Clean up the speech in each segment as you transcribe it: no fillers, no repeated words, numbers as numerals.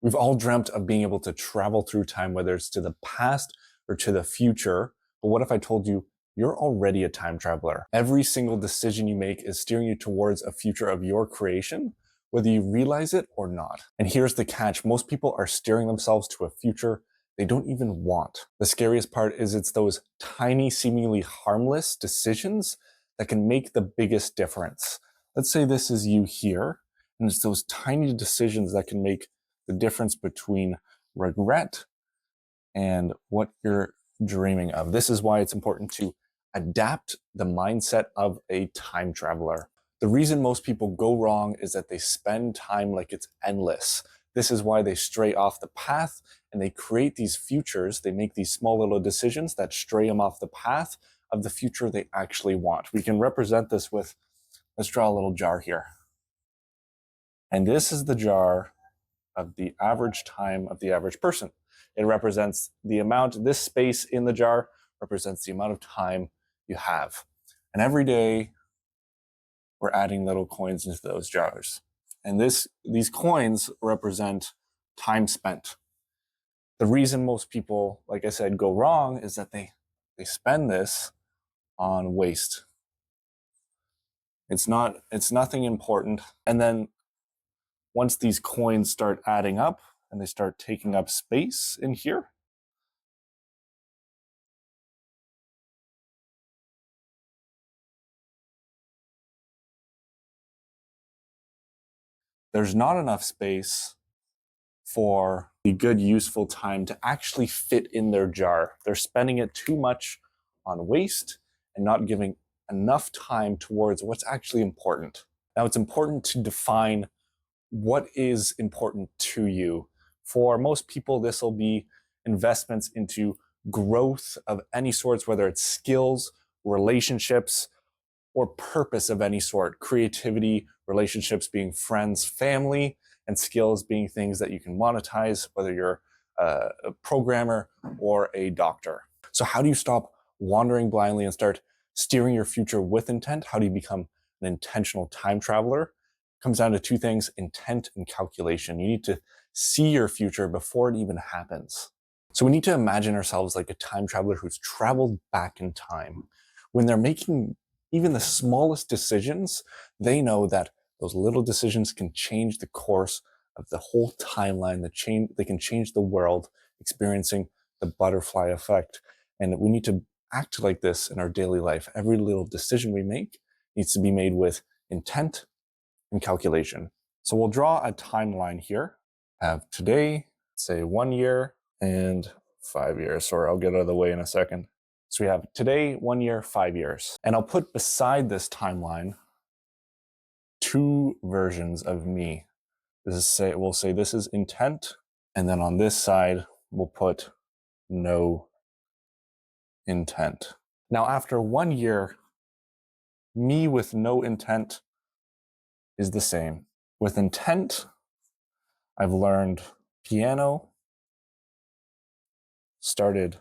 We've all dreamt of being able to travel through time, whether it's to the past or to the future. But what if I told you you're already a time traveler? Every single decision you make is steering you towards a future of your creation, whether you realize it or not. And here's the catch. Most people are steering themselves to a future they don't even want. The scariest part is it's those tiny, seemingly harmless decisions that can make the biggest difference. Let's say this is you here, and it's those tiny decisions that can make the difference between regret and what you're dreaming of. This is why it's important to adapt the mindset of a time traveler. The reason most people go wrong is that they spend time like it's endless. This is why they stray off the path and they create these futures. They make these small little decisions that stray them off the path of the future they actually want. We can represent this with, let's draw a little jar here. And this is the jar of the average time of the average person. It represents the amount, this space in the jar represents the amount of time you have. And every day we're adding little coins into those jars. And these coins represent time spent. The reason most people, like I said, go wrong is that they spend this on waste. It's nothing important. And then once these coins start adding up and they start taking up space in here, there's not enough space for the good, useful time to actually fit in their jar. They're spending it too much on waste and not giving enough time towards what's actually important. Now, it's important to define what is important to you. For most people, this will be investments into growth of any sorts, whether it's skills, relationships, or purpose of any sort. Creativity, relationships being friends, family, and skills being things that you can monetize, whether you're a programmer or a doctor. So how do you stop wandering blindly and start steering your future with intent? How do you become an intentional time traveler? It comes down to two things: intent and calculation. You need to see your future before it even happens. So we need to imagine ourselves like a time traveler who's traveled back in time. When they're making even the smallest decisions, they know that those little decisions can change the course of the whole timeline. They can change the world, experiencing the butterfly effect. And we need to act like this in our daily life. Every little decision we make needs to be made with intent and calculation. So we'll draw a timeline here. Have today, say 1 year and 5 years. Sorry, I'll get out of the way in a second. So we have today, 1 year, 5 years. And I'll put beside this timeline two versions of me. We'll say this is intent, and then on this side, we'll put no intent. Now, after 1 year, me with no intent is the same. With intent, I've learned piano, started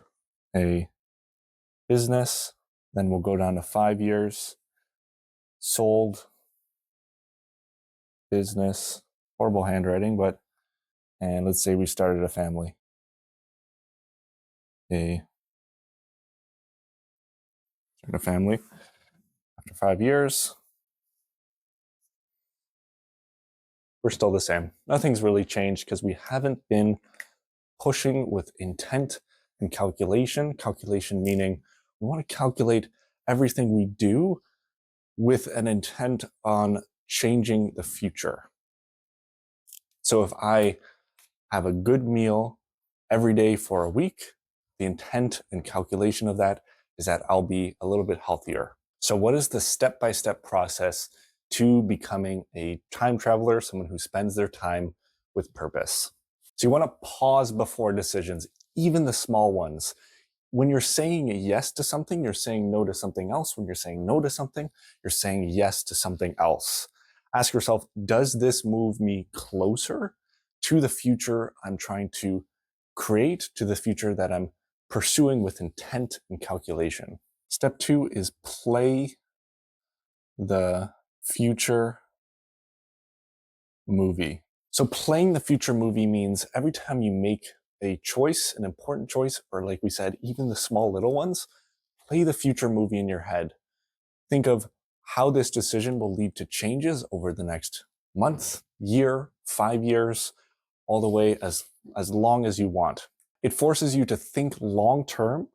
a business, then we'll go down to 5 years, sold, business, horrible handwriting, and let's say we started a family. Started a family. After 5 years, we're still the same. Nothing's really changed because we haven't been pushing with intent and calculation. Calculation meaning we want to calculate everything we do with an intent on changing the future. So if I have a good meal every day for a week, the intent and calculation of that is that I'll be a little bit healthier. So what is the step-by-step process to becoming a time traveler, someone who spends their time with purpose? So you want to pause before decisions, even the small ones. When you're saying yes to something, you're saying no to something else. When you're saying no to something, you're saying yes to something else. Ask yourself, does this move me closer to the future I'm trying to create, to the future that I'm pursuing with intent and calculation? Step 2 is play the future movie. So playing the future movie means every time you make a choice, an important choice, or like we said, even the small little ones, play the future movie in your head. Think of how this decision will lead to changes over the next month, year, 5 years, all the way as long as you want. It forces you to think long term,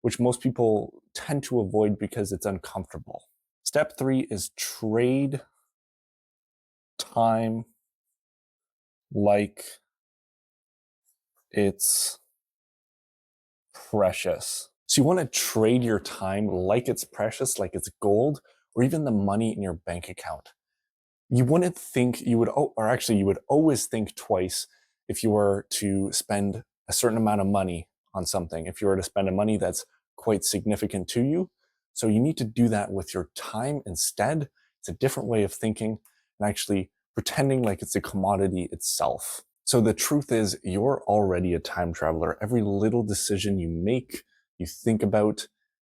which most people tend to avoid because it's uncomfortable. Step 3 is trade time like it's precious. So you want to trade your time like it's precious, like it's gold, or even the money in your bank account. You wouldn't think you would, or actually, you would always think twice if you were to spend a certain amount of money on something, if you were to spend a money that's quite significant to you. So you need to do that with your time instead. It's a different way of thinking and actually pretending like it's a commodity itself. So the truth is, you're already a time traveler. Every little decision you make, you think about,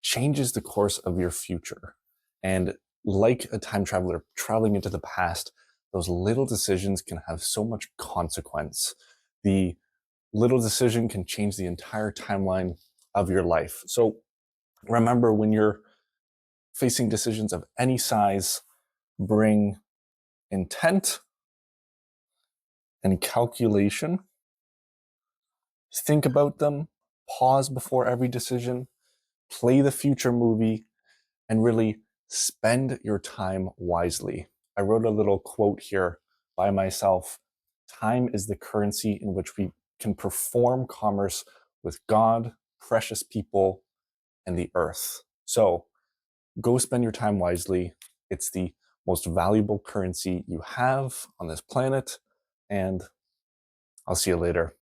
changes the course of your future. And like a time traveler traveling into the past, those little decisions can have so much consequence. The little decision can change the entire timeline of your life. So remember, when you're facing decisions of any size, bring intent and calculation. Think about them, pause before every decision, play the future movie, and really spend your time wisely. I wrote a little quote here by myself. Time is the currency in which we can perform commerce with God, precious people, and the earth. So go spend your time wisely. It's the most valuable currency you have on this planet, and I'll see you later.